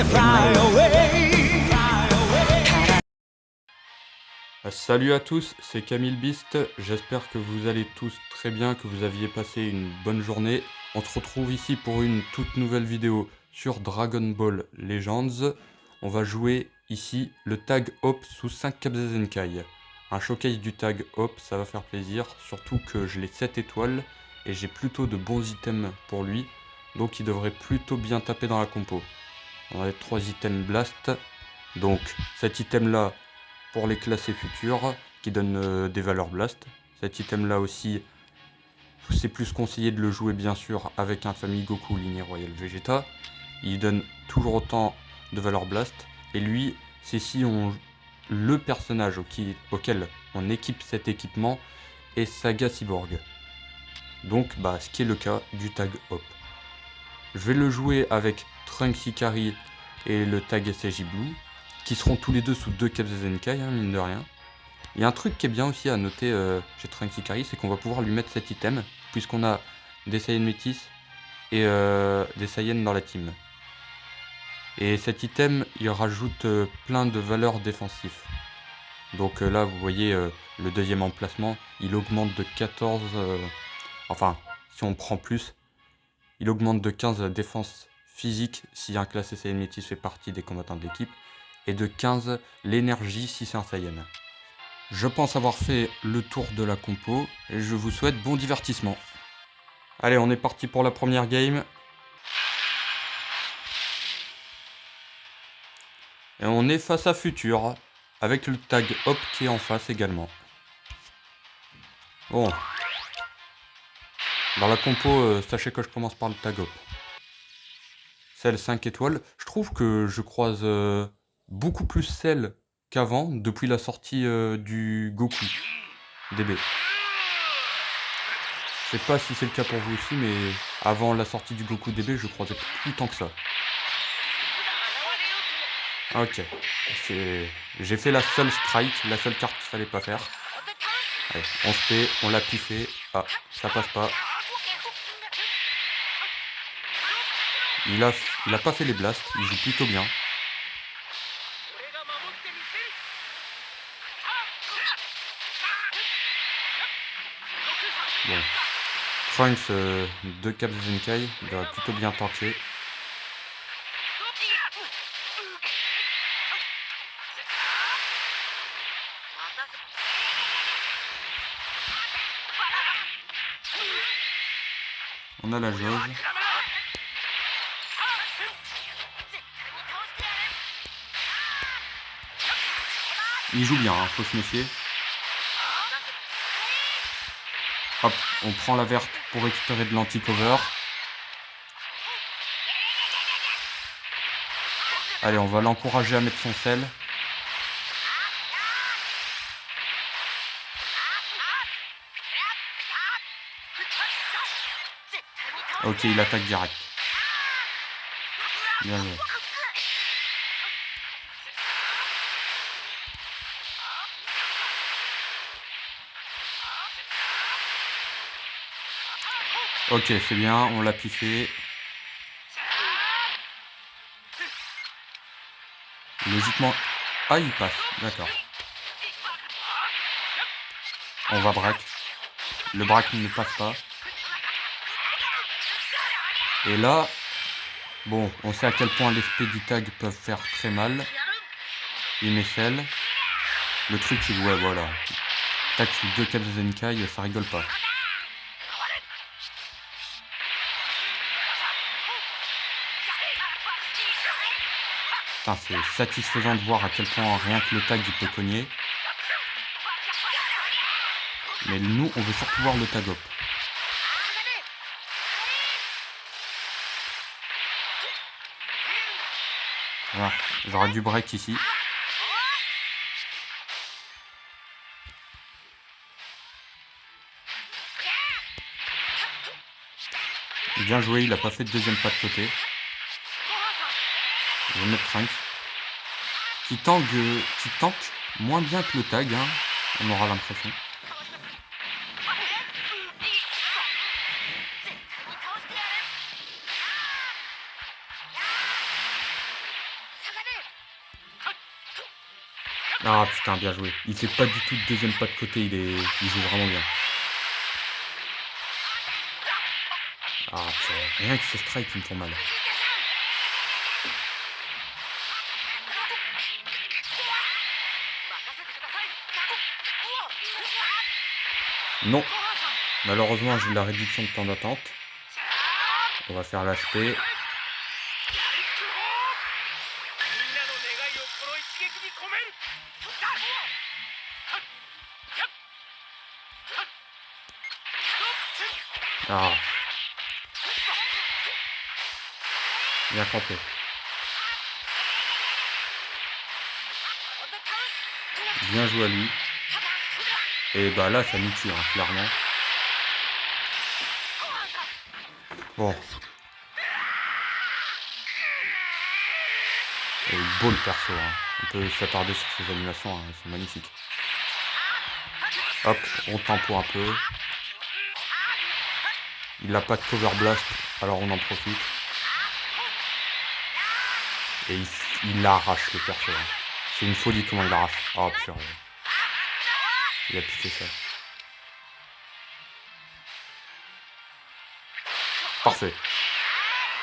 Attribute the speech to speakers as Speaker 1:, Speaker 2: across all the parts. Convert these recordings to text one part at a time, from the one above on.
Speaker 1: fly away.
Speaker 2: Salut à tous, c'est Camille Beast, j'espère que vous allez tous très bien, que vous aviez passé une bonne journée. On se retrouve ici pour une toute nouvelle vidéo sur Dragon Ball Legends. On va jouer ici le tag Hop sous 5 Kabzea Zenkai. Un showcase du tag Hop, ça va faire plaisir, surtout que je l'ai 7 étoiles et j'ai plutôt de bons items pour lui, donc il devrait plutôt bien taper dans la compo. On a 3 items blast, donc cet item là pour les classes futures qui donnent des valeurs blast. Cet item là aussi, c'est plus conseillé de le jouer bien sûr avec un Famille Goku lignée Royale Vegeta. Il donne toujours autant de valeurs blast. Et lui, c'est si on le personnage auquel on équipe cet équipement est Saga Cyborg. Donc ce qui est le cas du tag Hop. Je vais le jouer avec Trunks Ikari et le tag SSJ Blue, qui seront tous les deux sous 2 Kabzea Zenkai, mine de rien. Il y a un truc qui est bien aussi à noter chez Trunks Ikari, c'est qu'on va pouvoir lui mettre cet item, puisqu'on a des Saiyans métis et des Saiyans dans la team. Et cet item, il rajoute plein de valeurs défensives. Donc là, vous voyez le deuxième emplacement, il augmente de 14... enfin, si on prend plus, il augmente de 15 la défense physique si un classé Saiyan métis fait partie des combattants de l'équipe, et de 15 l'énergie si c'est un Saiyan. Je pense avoir fait le tour de la compo et je vous souhaite bon divertissement. Allez, on est parti pour la première game. Et on est face à Futur, avec le tag Hop qui est en face également. Bon. Dans la compo, sachez que je commence par le tag Hop. Celle 5 étoiles. Je trouve que je croise beaucoup plus celle qu'avant, depuis la sortie du Goku DB. Je sais pas si c'est le cas pour vous aussi, mais avant la sortie du Goku DB, je croisais plus tant que ça. Ok. J'ai fait la seule strike, la seule carte qu'il fallait pas faire. Allez, on se paie, on l'a piffé. Ah, ça passe pas. Il a pas fait les blasts, il joue plutôt bien. Bon. Trunks, 2 Kabzea Zenkai, il va plutôt bien tanker. On a la jauge. Il joue bien, faut se méfier. Hop, on prend la verte pour récupérer de l'anti-cover. Allez, on va l'encourager à mettre son sel. Ok, il attaque direct. Bien joué. Ok, c'est bien, on l'a piffé. Logiquement... Ah, il passe, d'accord. On va braque. Le braque ne passe pas. Et là... Bon, on sait à quel point les spés du tag peuvent faire très mal. Il met celle. Le truc, c'est que, ouais, voilà. Tag sous 2 Kabzea Zenkai, ça rigole pas. Putain, c'est satisfaisant de voir à quel point rien que le tag il peut cogner. Mais nous, on veut surtout voir le tag Hop. Voilà, j'aurais dû break ici. Bien joué, il a pas fait de deuxième pas de côté. Je vais mettre Trunks. Qui tank moins bien que le tag, hein, on aura l'impression. Ah putain, bien joué. Il fait pas du tout de deuxième pas de côté, il joue vraiment bien. Ah putain, rien que ces strikes qui me font mal. Non. Malheureusement, j'ai la réduction de temps d'attente. On va faire l'HP. Ah. Bien campé. Bien joué à lui. Et bah là, ça nous tue, hein, clairement. Bon. Et beau le perso, hein. On peut s'attarder sur ses animations, hein. C'est magnifique. Hop, on tempo un peu. Il n'a pas de cover blast, alors on en profite. Et il arrache le perso. Hein. C'est une folie comment il l'arrache. Oh purée. Il a piqué ça. Parfait.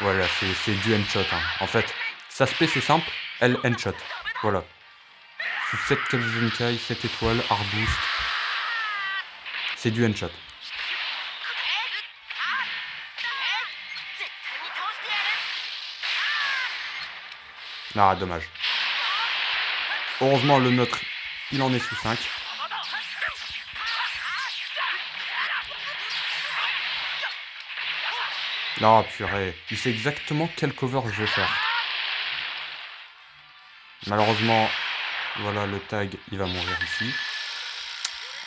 Speaker 2: Voilà, c'est du headshot. Hein. En fait, sa spé c'est simple, elle headshot. Voilà. Sous 7 Kazenkai, 7 étoiles, hard boost. C'est du headshot. Ah, dommage. Heureusement, le nôtre, il en est sous 5. Non, purée. Il sait exactement quel cover je vais faire. Malheureusement, voilà, le tag, il va mourir ici.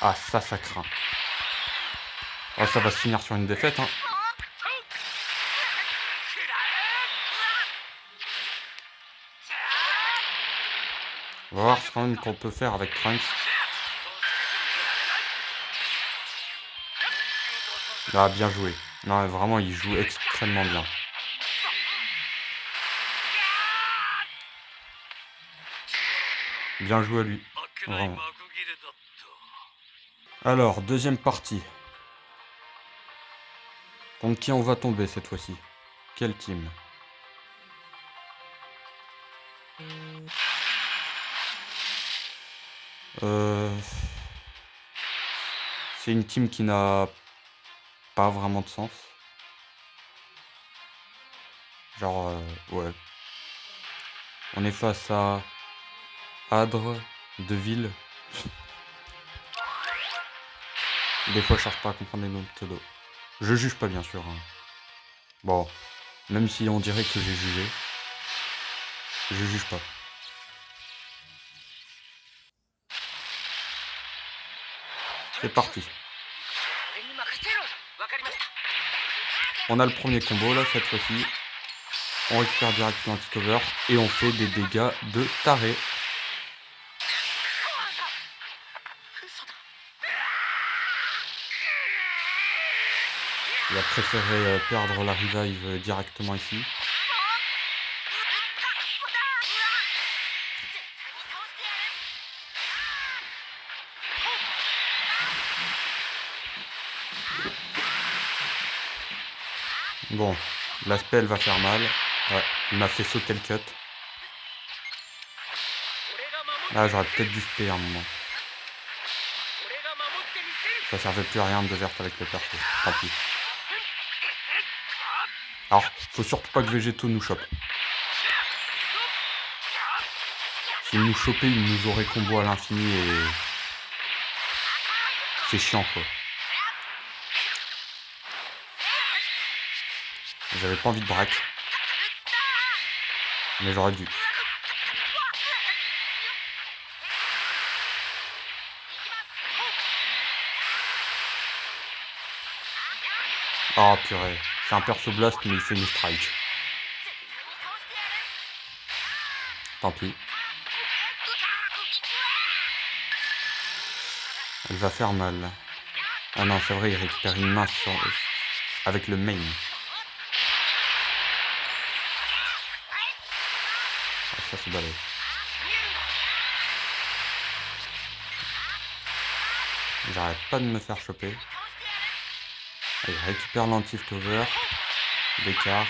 Speaker 2: Ah, ça craint. Oh, ça va se finir sur une défaite, hein. On va voir quand même qu'on peut faire avec Trunks. Ah, bien joué. Non, vraiment, il joue extrêmement bien. Bien joué à lui. Vraiment. Alors, deuxième partie. Contre qui on va tomber cette fois-ci? Quel team? C'est une team qui n'a pas vraiment de sens. Genre, ouais. On est face à Adre, Deville. Des fois, je cherche pas à comprendre les noms de pseudo. Je juge pas, bien sûr. Hein. Bon, même si on dirait que j'ai jugé, je juge pas. C'est parti. On a le premier combo là cette fois-ci. On récupère direct l'anti-cover et on fait des dégâts de taré. Il a préféré perdre la revive directement ici. Bon, l'aspect elle va faire mal. Ouais, il m'a fait sauter le cut. Là j'aurais peut-être dû spé à un moment. Ça servait plus à rien de verte avec le perso. Tant pis. Alors, faut surtout pas que Végéto nous chope. S'il nous chopait, il nous aurait combo à l'infini et... C'est chiant quoi. J'avais pas envie de braque. Mais j'aurais dû. Oh purée. C'est un perso blast mais il fait une strike. Tant pis. Elle va faire mal. Ah non, c'est vrai, il récupère une main sur... avec le main. ça c'est balèze. J'arrête pas de me faire choper. Allez, récupère l'anti-over. Des cartes.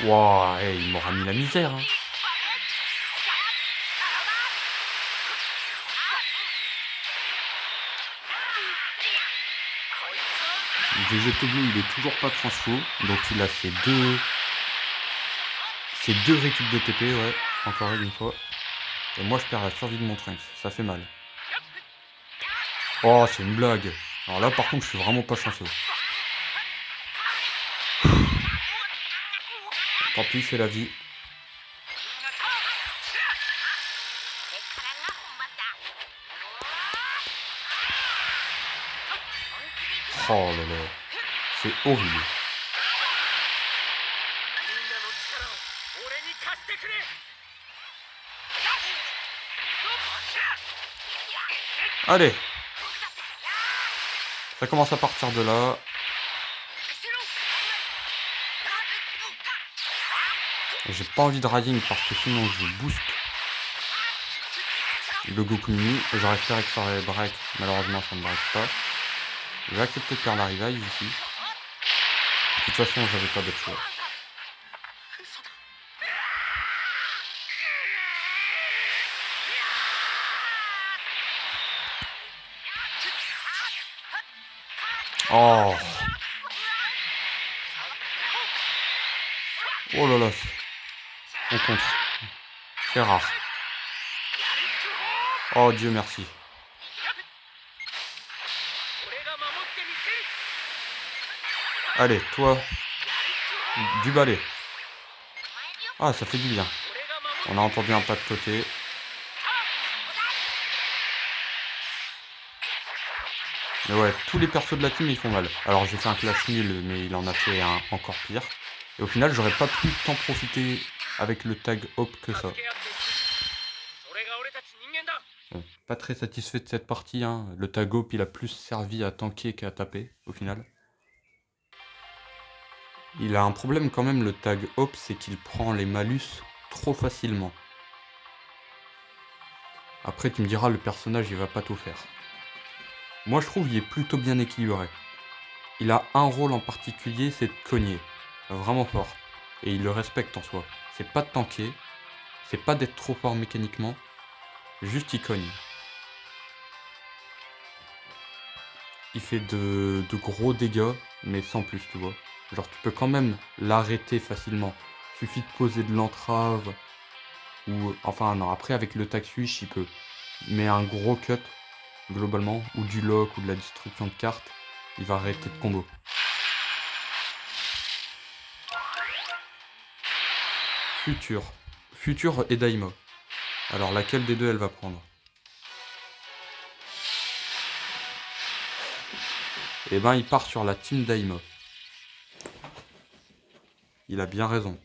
Speaker 2: Wouah, hey, il m'aura mis la misère. Hein. Vegetoblu, il est toujours pas transfo. Donc il a ses deux récup de TP, ouais. Encore une fois. Et moi je perds la survie de mon Trunks. Ça fait mal. Oh, c'est une blague. Alors là, par contre, je suis vraiment pas chanceux. Tant pis, c'est la vie. Oh là là. C'est horrible. Allez. Ça commence à partir de là. J'ai pas envie de riding parce que sinon je booste le Goku Mini. J'aurais espéré que ça aurait break. Malheureusement ça ne break pas. Je vais accepter de perdre la revive ici. De toute façon j'avais pas d'autre choix. Oh. Oh là là. On contre. C'est rare. Oh Dieu merci. Allez, toi. Du balai. Ah, ça fait du bien. On a entendu un pas de côté. Mais ouais, tous les persos de la team ils font mal. Alors j'ai fait un clash nul, mais il en a fait un encore pire. Et au final, j'aurais pas pu tant profiter avec le tag Hop que ça. Bon, pas très satisfait de cette partie, hein. Le tag Hop il a plus servi à tanker qu'à taper, au final. Il a un problème quand même, le tag Hop, c'est qu'il prend les malus trop facilement. Après tu me diras, le personnage il va pas tout faire. Moi je trouve qu'il est plutôt bien équilibré. Il a un rôle en particulier, c'est de cogner. Vraiment fort. Et il le respecte en soi. C'est pas de tanker, c'est pas d'être trop fort mécaniquement, juste il cogne. Il fait de gros dégâts, mais sans plus, tu vois. Genre tu peux quand même l'arrêter facilement. Suffit de poser de l'entrave, ou... Enfin non, après avec le tag switch il peut. Mais un gros cut, globalement, ou du lock, ou de la destruction de cartes, il va arrêter de combo. Futur et Daima. Alors laquelle des deux elle va prendre? Eh ben il part sur la team Daima. Il a bien raison.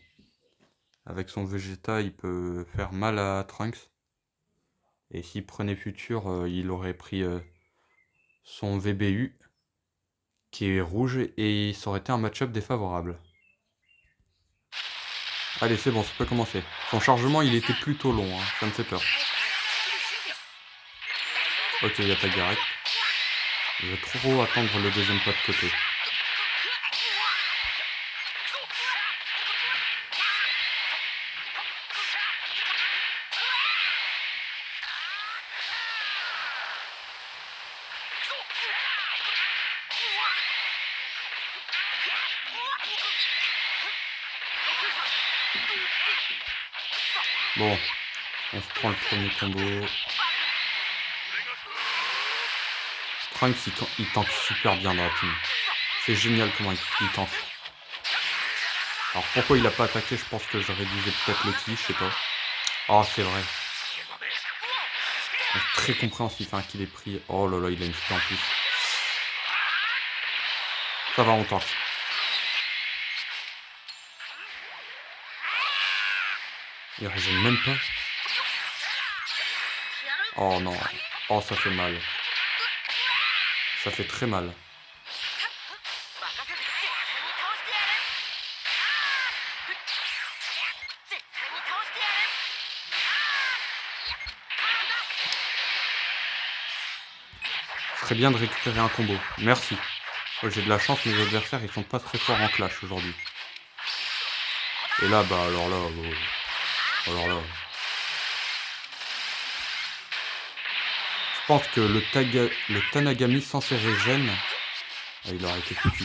Speaker 2: Avec son Vegeta il peut faire mal à Trunks. Et s'il prenait Futur, il aurait pris son VBU qui est rouge et ça aurait été un match-up défavorable. Allez c'est bon, ça peut commencer. Son chargement il était plutôt long, hein. Ça me fait peur. Ok, il y a Tagarek. Je vais trop attendre le deuxième pas de côté. Bon, on se prend le premier combo. Trunks il tank super bien dans la team. C'est génial comment il tank. Alors pourquoi il a pas attaqué? Je pense que je réduisais peut-être le ki, je sais pas. Oh c'est vrai. Très compréhensif hein, qu'il ait pris. Oh là là, il a une spé en plus. Ça va, on tank. Il régène même pas. Oh non. Oh ça fait mal. Ça fait très mal. Très bien de récupérer un combo. Merci. Oh, j'ai de la chance, mes adversaires, ils sont pas très forts en clash aujourd'hui. Et là, bah, alors là... alors là... Je pense que le Tanagami sans ses régènes, il aurait été foutu.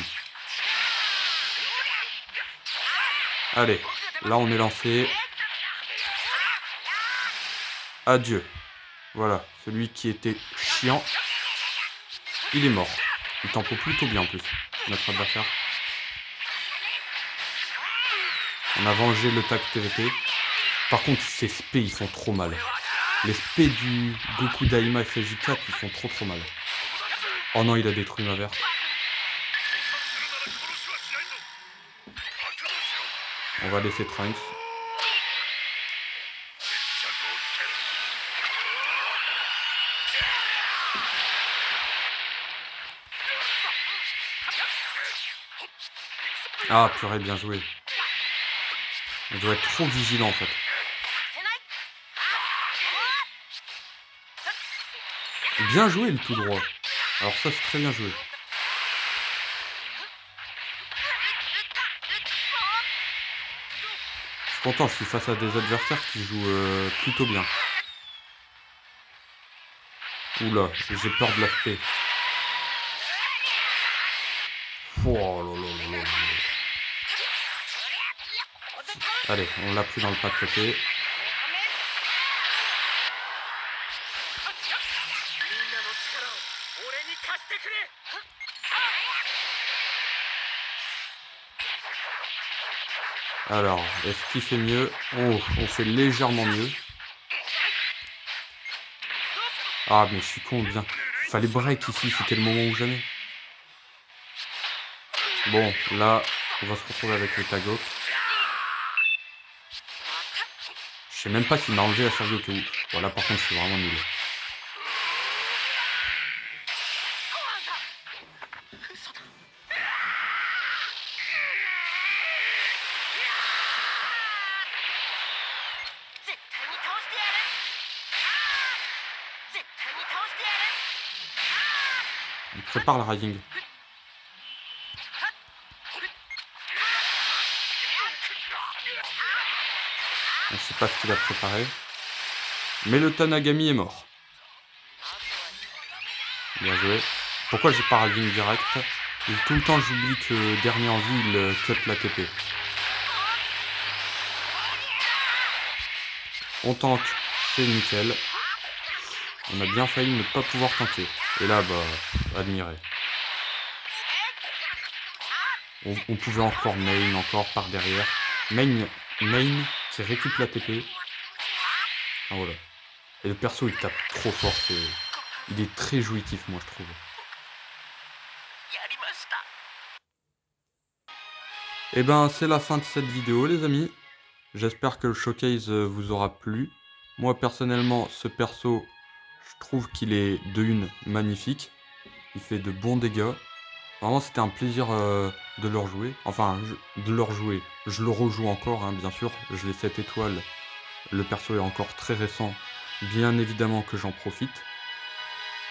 Speaker 2: Allez, là on est lancé. Adieu. Voilà, celui qui était chiant, il est mort. Il tempo plutôt bien en plus, notre adversaire. On a vengé le tag TVP. Par contre, ces spés, ils font trop mal. Les spés du Goku Daima FJ4, ils font trop mal. Oh non, il a détruit ma verte. On va laisser Trunks. Ah, purée, bien joué. On doit être trop vigilant en fait. Bien joué le tout droit. Alors ça, c'est très bien joué. Je suis content, je suis face à des adversaires qui jouent plutôt bien. Oula, j'ai peur de l'AFP. Oh là là là là là. Allez, on l'a pris dans le pas de côté. Alors, est-ce qu'il fait mieux? Oh, on fait légèrement mieux. Ah, mais je suis con, bien. Fallait break ici, c'était le moment ou jamais. Bon, là, on va se retrouver avec le Tago. Je sais même pas s'il m'a enlevé la Shiryoku. Voilà, par contre, je suis vraiment nul. Il prépare le Rising. Je sais pas ce qu'il a préparé. Mais le Tanagami est mort. Bien joué. Pourquoi j'ai pas Rising direct? Et tout le temps j'oublie que dernier en vie il cut la TP. On tank, c'est nickel. On a bien failli ne pas pouvoir tanker. Et là, bah, admirer. On pouvait encore main, encore par derrière. Main qui récup la TP. Ah, voilà. Et le perso il tape trop fort. Il est très jouitif, moi je trouve. Et ben c'est la fin de cette vidéo les amis. J'espère que le showcase vous aura plu. Moi personnellement ce perso, je trouve qu'il est de une magnifique. Il fait de bons dégâts. Vraiment c'était un plaisir de le rejouer. Enfin de le rejouer. Je le rejoue encore hein, bien sûr. Je l'ai 7 étoiles. Le perso est encore très récent. Bien évidemment que j'en profite.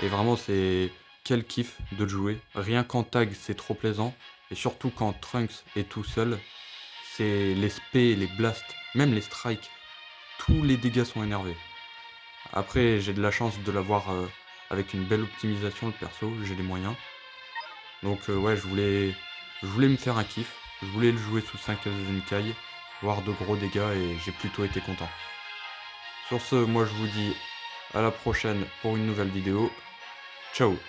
Speaker 2: Et vraiment c'est quel kiff de le jouer. Rien qu'en tag c'est trop plaisant. Et surtout quand Trunks est tout seul. C'est les spés, les blasts, même les strikes. Tous les dégâts sont énervés. Après j'ai de la chance de l'avoir avec une belle optimisation le perso. J'ai les moyens. Donc ouais je voulais me faire un kiff. Je voulais le jouer sous 5 Zenkai. Voir de gros dégâts et j'ai plutôt été content. Sur ce, moi je vous dis à la prochaine pour une nouvelle vidéo. Ciao.